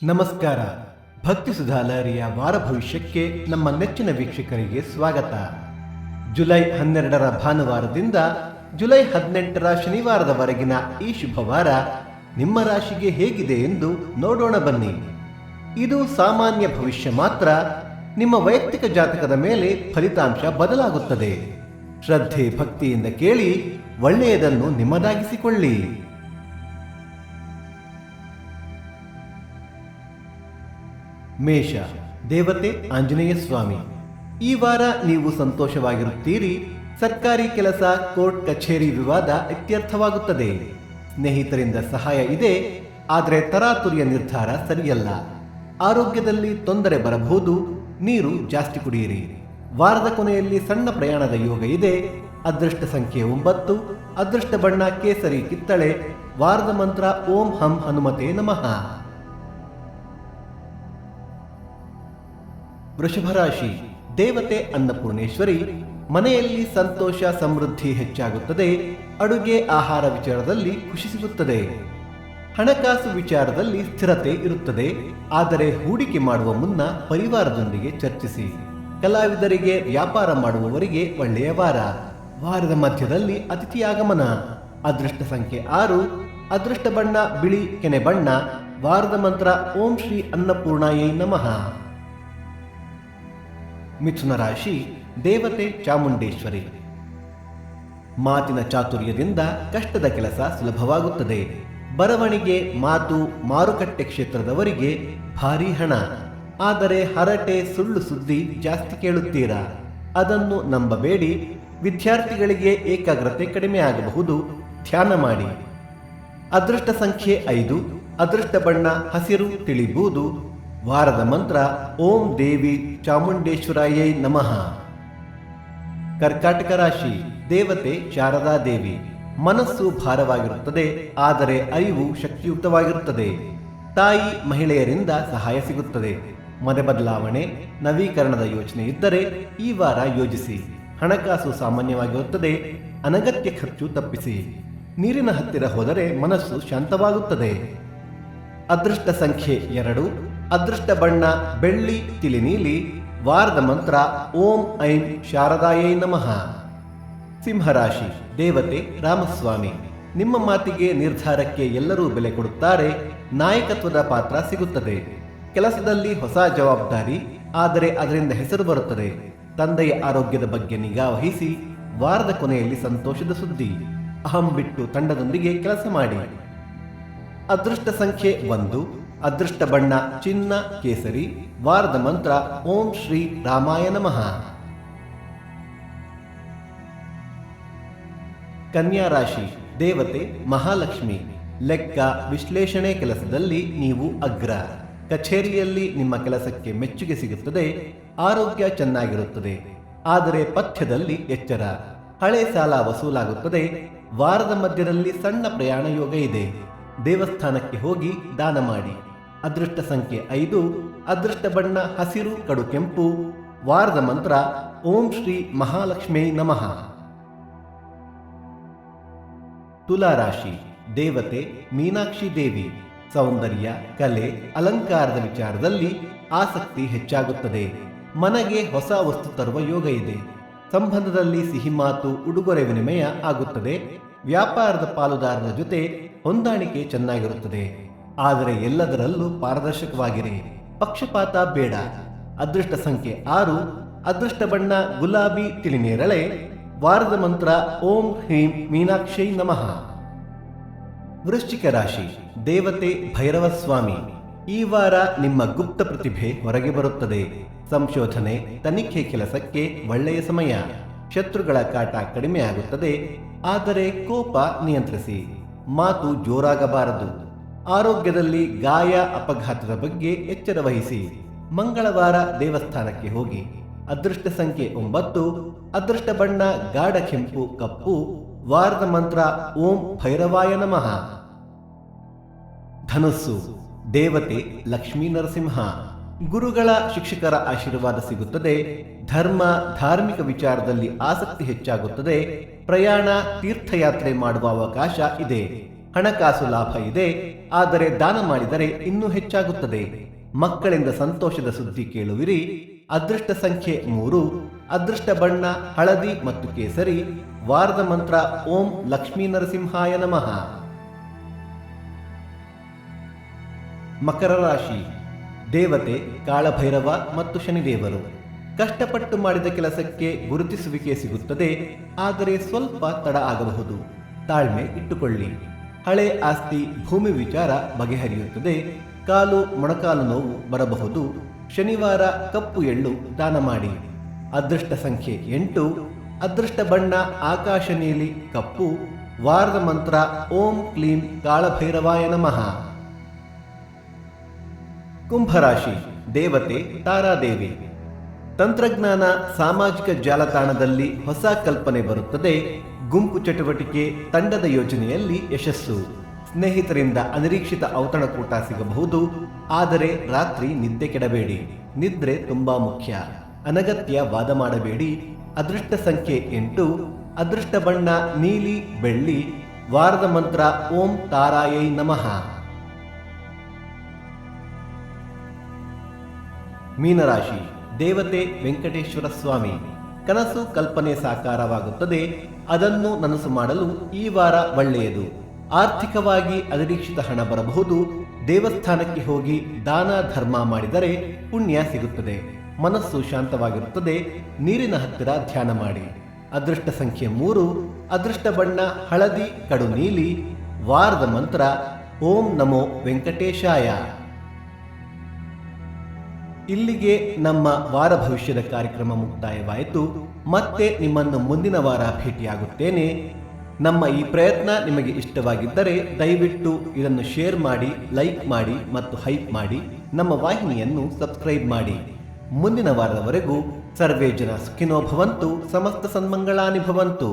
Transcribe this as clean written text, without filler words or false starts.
ನಮಸ್ಕಾರ. ಭಕ್ತಿ ಸುಧಾಲಹರಿಯ ವಾರ ಭವಿಷ್ಯಕ್ಕೆ ನಮ್ಮ ನೆಚ್ಚಿನ ವೀಕ್ಷಕರಿಗೆ ಸ್ವಾಗತ. ಜುಲೈ 12ರ ಭಾನುವಾರದಿಂದ ಜುಲೈ 18ರ ಶನಿವಾರದವರೆಗಿನ ಈ ಶುಭವಾರ ನಿಮ್ಮ ರಾಶಿಗೆ ಹೇಗಿದೆ ಎಂದು ನೋಡೋಣ ಬನ್ನಿ. ಇದು ಸಾಮಾನ್ಯ ಭವಿಷ್ಯ ಮಾತ್ರ. ನಿಮ್ಮ ವೈಯಕ್ತಿಕ ಜಾತಕದ ಮೇಲೆ ಫಲಿತಾಂಶ ಬದಲಾಗುತ್ತದೆ. ಶ್ರದ್ಧೆ ಭಕ್ತಿಯಿಂದ ಕೇಳಿ, ಒಳ್ಳೆಯದನ್ನು ನಿಮ್ಮದಾಗಿಸಿಕೊಳ್ಳಿ. ಮೇಷ, ದೇವತೆ ಆಂಜನೇಯ ಸ್ವಾಮಿ. ಈ ವಾರ ನೀವು ಸಂತೋಷವಾಗಿರುತ್ತೀರಿ. ಸರ್ಕಾರಿ ಕೆಲಸ, ಕೋರ್ಟ್ ಕಚೇರಿ ವಿವಾದ ಇತ್ಯರ್ಥವಾಗುತ್ತದೆ. ಸ್ನೇಹಿತರಿಂದ ಸಹಾಯ ಇದೆ, ಆದರೆ ತರಾತುರಿಯ ನಿರ್ಧಾರ ಸರಿಯಲ್ಲ. ಆರೋಗ್ಯದಲ್ಲಿ ತೊಂದರೆ ಬರಬಹುದು. ನೀರು ಜಾಸ್ತಿ ಕುಡಿಯಿರಿ. ವಾರದ ಕೊನೆಯಲ್ಲಿ ಸಣ್ಣ ಪ್ರಯಾಣದ ಯೋಗ ಇದೆ. ಅದೃಷ್ಟ ಸಂಖ್ಯೆ 9. ಅದೃಷ್ಟ ಬಣ್ಣ ಕೇಸರಿ ಕಿತ್ತಳೆ. ವಾರದ ಮಂತ್ರ ಓಂ ಹಂ ಹನುಮತೆ ನಮಃ. ವೃಷಭ ರಾಶಿ, ದೇವತೆ ಅನ್ನಪೂರ್ಣೇಶ್ವರಿ. ಮನೆಯಲ್ಲಿ ಸಂತೋಷ ಸಮೃದ್ಧಿ ಹೆಚ್ಚಾಗುತ್ತದೆ. ಅಡುಗೆ ಆಹಾರ ವಿಚಾರದಲ್ಲಿ ಖುಷಿ ಸಿಗುತ್ತದೆ. ಹಣಕಾಸು ವಿಚಾರದಲ್ಲಿ ಸ್ಥಿರತೆ ಇರುತ್ತದೆ. ಆದರೆ ಹೂಡಿಕೆ ಮಾಡುವ ಮುನ್ನ ಪರಿವಾರದೊಂದಿಗೆ ಚರ್ಚಿಸಿ. ಕಲಾವಿದರಿಗೆ, ವ್ಯಾಪಾರ ಮಾಡುವವರಿಗೆ ಒಳ್ಳೆಯ ವಾರ. ವಾರದ ಮಧ್ಯದಲ್ಲಿ ಅತಿಥಿ ಆಗಮನ. ಅದೃಷ್ಟ ಸಂಖ್ಯೆ 6. ಅದೃಷ್ಟ ಬಣ್ಣ ಬಿಳಿ ಕೆನೆ ಬಣ್ಣ. ವಾರದ ಮಂತ್ರ ಓಂ ಶ್ರೀ ಅನ್ನಪೂರ್ಣಾಯೈ ನಮಃ. ಮಿಥುನ ರಾಶಿ, ದೇವತೆ ಚಾಮುಂಡೇಶ್ವರಿ. ಮಾತಿನ ಚಾತುರ್ಯದಿಂದ ಕಷ್ಟದ ಕೆಲಸ ಸುಲಭವಾಗುತ್ತದೆ. ಬರವಣಿಗೆ, ಮಾತು, ಮಾರುಕಟ್ಟೆ ಕ್ಷೇತ್ರದವರಿಗೆ ಭಾರೀ ಹಣ. ಆದರೆ ಹರಟೆ, ಸುಳ್ಳು ಸುದ್ದಿ ಜಾಸ್ತಿ ಕೇಳುತ್ತೀರಾ. ಅದನ್ನು ನಂಬಬೇಡಿ. ವಿದ್ಯಾರ್ಥಿಗಳಿಗೆ ಏಕಾಗ್ರತೆ ಕಡಿಮೆ ಆಗಬಹುದು. ಧ್ಯಾನ ಮಾಡಿ. ಅದೃಷ್ಟ ಸಂಖ್ಯೆ 5. ಅದೃಷ್ಟ ಬಣ್ಣ ಹಸಿರು ತಿಳಿಬೂದು. ವಾರದ ಮಂತ್ರ ಓಂ ದೇವಿ ಚಾಮುಂಡೇಶ್ವರಾಯೈ ನಮಃ. ಕರ್ಕಾಟಕ ರಾಶಿ, ದೇವತೆ ಶಾರದಾ ದೇವಿ. ಮನಸ್ಸು ಭಾರವಾಗಿರುತ್ತದೆ, ಆದರೆ ಅರಿವು ಶಕ್ತಿಯುಕ್ತವಾಗಿರುತ್ತದೆ. ತಾಯಿ, ಮಹಿಳೆಯರಿಂದ ಸಹಾಯ ಸಿಗುತ್ತದೆ. ಮನೆ ಬದಲಾವಣೆ, ನವೀಕರಣದ ಯೋಚನೆ ಇದ್ದರೆ ಈ ವಾರ ಯೋಜಿಸಿ. ಹಣಕಾಸು ಸಾಮಾನ್ಯವಾಗಿರುತ್ತದೆ. ಅನಗತ್ಯ ಖರ್ಚು ತಪ್ಪಿಸಿ. ನೀರಿನ ಹತ್ತಿರ ಹೋದರೆ ಮನಸ್ಸು ಶಾಂತವಾಗುತ್ತದೆ. ಅದೃಷ್ಟ ಸಂಖ್ಯೆ 2. ಅದೃಷ್ಟ ಬಣ್ಣ ಬೆಳ್ಳಿ ತಿಳಿನೀಲಿ. ವಾರದ ಮಂತ್ರ ಓಂ ಐಂ ಶಾರದಾಯೈ ನಮಃ. ಸಿಂಹರಾಶಿ, ದೇವತೆ ರಾಮಸ್ವಾಮಿ. ನಿಮ್ಮ ಮಾತಿಗೆ, ನಿರ್ಧಾರಕ್ಕೆ ಎಲ್ಲರೂ ಬೆಲೆ ಕೊಡುತ್ತಾರೆ. ನಾಯಕತ್ವದ ಪಾತ್ರ ಸಿಗುತ್ತದೆ. ಕೆಲಸದಲ್ಲಿ ಹೊಸ ಜವಾಬ್ದಾರಿ, ಆದರೆ ಅದರಿಂದ ಹೆಸರು ಬರುತ್ತದೆ. ತಂದೆಯ ಆರೋಗ್ಯದ ಬಗ್ಗೆ ನಿಗಾ ವಹಿಸಿ. ವಾರದ ಕೊನೆಯಲ್ಲಿ ಸಂತೋಷದ ಸುದ್ದಿ. ಅಹಂ ಬಿಟ್ಟು ತಂಡದೊಂದಿಗೆ ಕೆಲಸ ಮಾಡಿ. ಅದೃಷ್ಟ ಸಂಖ್ಯೆ 1. ಅದೃಷ್ಟ ಬಣ್ಣ ಚಿನ್ನ ಕೇಸರಿ. ವಾರದ ಮಂತ್ರ ಓಂ ಶ್ರೀ ರಾಮಾಯ ನಮಃ. ಕನ್ಯಾ ರಾಶಿ, ದೇವತೆ ಮಹಾಲಕ್ಷ್ಮಿ. ಲೆಕ್ಕ, ವಿಶ್ಲೇಷಣೆ ಕೆಲಸದಲ್ಲಿ ನೀವು ಅಗ್ರ. ಕಚೇರಿಯಲ್ಲಿ ನಿಮ್ಮ ಕೆಲಸಕ್ಕೆ ಮೆಚ್ಚುಗೆ ಸಿಗುತ್ತದೆ. ಆರೋಗ್ಯ ಚೆನ್ನಾಗಿರುತ್ತದೆ, ಆದರೆ ಪಥ್ಯದಲ್ಲಿ ಎಚ್ಚರ. ಹಳೆ ಸಾಲ ವಸೂಲಾಗುತ್ತದೆ. ವಾರದ ಮಧ್ಯದಲ್ಲಿ ಸಣ್ಣ ಪ್ರಯಾಣ ಯೋಗ ಇದೆ. ದೇವಸ್ಥಾನಕ್ಕೆ ಹೋಗಿ ದಾನ ಮಾಡಿ. ಅದೃಷ್ಟ ಸಂಖ್ಯೆ 5. ಅದೃಷ್ಟ ಬಣ್ಣ ಹಸಿರು ಕಡು ಕೆಂಪು. ವಾರದ ಮಂತ್ರ ಓಂ ಶ್ರೀ ಮಹಾಲಕ್ಷ್ಮೀ ನಮಃ. ತುಲಾ ರಾಶಿ, ದೇವತೆ ಮೀನಾಕ್ಷಿ ದೇವಿ. ಸೌಂದರ್ಯ, ಕಲೆ, ಅಲಂಕಾರದ ವಿಚಾರದಲ್ಲಿ ಆಸಕ್ತಿ ಹೆಚ್ಚಾಗುತ್ತದೆ. ಮನೆಗೆ ಹೊಸ ವಸ್ತು ತರುವ ಯೋಗ ಇದೆ. ಸಂಬಂಧದಲ್ಲಿ ಸಿಹಿ ಮಾತು, ಉಡುಗೊರೆ ವಿನಿಮಯ ಆಗುತ್ತದೆ. ವ್ಯಾಪಾರದ ಪಾಲುದಾರರ ಜೊತೆ ಹೊಂದಾಣಿಕೆ ಚೆನ್ನಾಗಿರುತ್ತದೆ. ಆದರೆ ಎಲ್ಲದರಲ್ಲೂ ಪಾರದರ್ಶಕವಾಗಿರಿ. ಪಕ್ಷಪಾತ ಬೇಡ. ಅದೃಷ್ಟ ಸಂಖ್ಯೆ 6. ಅದೃಷ್ಟ ಬಣ್ಣ ಗುಲಾಬಿ ತಿಳಿನೇರಳೆ. ವಾರದ ಮಂತ್ರ ಓಂ ಹ್ರೀಂ ಮೀನಾಕ್ಷೈ ನಮಃ. ವೃಶ್ಚಿಕ ರಾಶಿ, ದೇವತೆ ಭೈರವ ಸ್ವಾಮಿ. ಈ ವಾರ ನಿಮ್ಮ ಗುಪ್ತ ಪ್ರತಿಭೆ ಹೊರಗೆ ಬರುತ್ತದೆ. ಸಂಶೋಧನೆ, ತನಿಖೆ ಕೆಲಸಕ್ಕೆ ಒಳ್ಳೆಯ ಸಮಯ. ಶತ್ರುಗಳ ಕಾಟ ಕಡಿಮೆ ಆಗುತ್ತದೆ. ಆದರೆ ಕೋಪ ನಿಯಂತ್ರಿಸಿ. ಮಾತು ಜೋರಾಗಬಾರದು. ಆರೋಗ್ಯದಲ್ಲಿ ಗಾಯ, ಅಪಘಾತದ ಬಗ್ಗೆ ಎಚ್ಚರ ವಹಿಸಿ. ಮಂಗಳವಾರ ದೇವಸ್ಥಾನಕ್ಕೆ ಹೋಗಿ. ಅದೃಷ್ಟ ಸಂಖ್ಯೆ 9. ಅದೃಷ್ಟ ಬಣ್ಣ ಗಾಢ ಕೆಂಪು ಕಪ್ಪು. ವಾರದ ಮಂತ್ರ ಓಂ ಭೈರವಾಯ ನಮಃ. ಧನುಸ್ಸು, ದೇವತೆ ಲಕ್ಷ್ಮೀ ನರಸಿಂಹ. ಗುರುಗಳ, ಶಿಕ್ಷಕರ ಆಶೀರ್ವಾದ ಸಿಗುತ್ತದೆ. ಧರ್ಮ, ಧಾರ್ಮಿಕ ವಿಚಾರದಲ್ಲಿ ಆಸಕ್ತಿ ಹೆಚ್ಚಾಗುತ್ತದೆ. ಪ್ರಯಾಣ, ತೀರ್ಥಯಾತ್ರೆ ಮಾಡುವ ಅವಕಾಶ ಇದೆ. ಹಣಕಾಸು ಲಾಭ ಇದೆ. ಆದರೆ ದಾನ ಮಾಡಿದರೆ ಇನ್ನೂ ಹೆಚ್ಚಾಗುತ್ತದೆ. ಮಕ್ಕಳಿಂದ ಸಂತೋಷದ ಸುದ್ದಿ ಕೇಳುವಿರಿ. ಅದೃಷ್ಟ ಸಂಖ್ಯೆ 3, ಅದೃಷ್ಟ ಬಣ್ಣ ಹಳದಿ ಮತ್ತು ಕೇಸರಿ. ವಾರದ ಮಂತ್ರ ಓಂ ಲಕ್ಷ್ಮೀ ನರಸಿಂಹಾಯ ನಮಃ. ಮಕರ ರಾಶಿ. ದೇವತೆ ಕಾಳಭೈರವ ಮತ್ತು ಶನಿದೇವರು. ಕಷ್ಟಪಟ್ಟು ಮಾಡಿದ ಕೆಲಸಕ್ಕೆ ಗುರುತಿಸುವಿಕೆ ಸಿಗುತ್ತದೆ, ಆದರೆ ಸ್ವಲ್ಪ ತಡ ಆಗಬಹುದು. ತಾಳ್ಮೆ ಇಟ್ಟುಕೊಳ್ಳಿ. ಹಳೆ ಆಸ್ತಿ ಭೂಮಿ ವಿಚಾರ ಬಗೆಹರಿಯುತ್ತದೆ. ಕಾಲು ಮೊಣಕಾಲು ನೋವು ಬರಬಹುದು. ಶನಿವಾರ ಕಪ್ಪು ಎಳ್ಳು ದಾನ ಮಾಡಿ. ಅದೃಷ್ಟ ಸಂಖ್ಯೆ 8, ಅದೃಷ್ಟ ಬಣ್ಣ ಆಕಾಶ ನೀಲಿ ಕಪ್ಪು. ವಾರದ ಮಂತ್ರ ಓಂ ಕ್ಲೀಂ ಕಾಳಭೈರವಾಯ ನಮಃ. ಕುಂಭರಾಶಿ. ದೇವತೆ ತಾರಾದೇವಿ. ತಂತ್ರಜ್ಞಾನ, ಸಾಮಾಜಿಕ ಜಾಲತಾಣದಲ್ಲಿ ಹೊಸ ಕಲ್ಪನೆ ಬರುತ್ತದೆ. ಗುಂಪು ಚಟುವಟಿಕೆ, ತಂಡದ ಯೋಜನೆಯಲ್ಲಿ ಯಶಸ್ಸು. ಸ್ನೇಹಿತರಿಂದ ಅನಿರೀಕ್ಷಿತ ಔತಣಕೂಟ ಸಿಗಬಹುದು, ಆದರೆ ರಾತ್ರಿ ನಿದ್ದೆ ಕೆಡಬೇಡಿ. ನಿದ್ರೆ ತುಂಬಾ ಮುಖ್ಯ. ಅನಗತ್ಯ ವಾದ ಮಾಡಬೇಡಿ. ಅದೃಷ್ಟ ಸಂಖ್ಯೆ 8, ಅದೃಷ್ಟ ಬಣ್ಣ ನೀಲಿ ಬೆಳ್ಳಿ. ವಾರದ ಮಂತ್ರ ಓಂ ತಾರಾಯೈ ನಮಃ. ಮೀನರಾಶಿ. ದೇವತೆ ವೆಂಕಟೇಶ್ವರ ಸ್ವಾಮಿ. ಕನಸು ಕಲ್ಪನೆ ಸಾಕಾರವಾಗುತ್ತದೆ. ಅದನ್ನು ನನಸು ಮಾಡಲು ಈ ವಾರ ಒಳ್ಳೆಯದು. ಆರ್ಥಿಕವಾಗಿ ಅನಿರೀಕ್ಷಿತ ಹಣ ಬರಬಹುದು. ದೇವಸ್ಥಾನಕ್ಕೆ ಹೋಗಿ ದಾನ ಧರ್ಮ ಮಾಡಿದರೆ ಪುಣ್ಯ ಸಿಗುತ್ತದೆ. ಮನಸ್ಸು ಶಾಂತವಾಗಿರುತ್ತದೆ. ನೀರಿನ ಹತ್ತಿರ ಧ್ಯಾನ ಮಾಡಿ. ಅದೃಷ್ಟ ಸಂಖ್ಯೆ 3, ಅದೃಷ್ಟ ಬಣ್ಣ ಹಳದಿ ಕಡು ನೀಲಿ. ವಾರದ ಮಂತ್ರ ಓಂ ನಮೋ ವೆಂಕಟೇಶಾಯ. ಇಲ್ಲಿಗೆ ನಮ್ಮ ವಾರ ಭವಿಷ್ಯದ ಕಾರ್ಯಕ್ರಮ ಮುಕ್ತಾಯವಾಯಿತು. ಮತ್ತೆ ನಿಮ್ಮನ್ನು ಮುಂದಿನ ವಾರ ಭೇಟಿಯಾಗುತ್ತೇನೆ. ನಮ್ಮ ಈ ಪ್ರಯತ್ನ ನಿಮಗೆ ಇಷ್ಟವಾಗಿದ್ದರೆ ದಯವಿಟ್ಟು ಇದನ್ನು ಶೇರ್ ಮಾಡಿ, ಲೈಕ್ ಮಾಡಿ ಮತ್ತು ಹೈಪ್ ಮಾಡಿ. ನಮ್ಮ ವಾಹಿನಿಯನ್ನು ಸಬ್ಸ್ಕ್ರೈಬ್ ಮಾಡಿ. ಮುಂದಿನ ವಾರದವರೆಗೂ ಸರ್ವೇ ಜನ ಸುಖಿನೋ ಭವಂತು, ಸಮಸ್ತ ಸನ್ಮಂಗಳಾನಿ ಭವಂತು.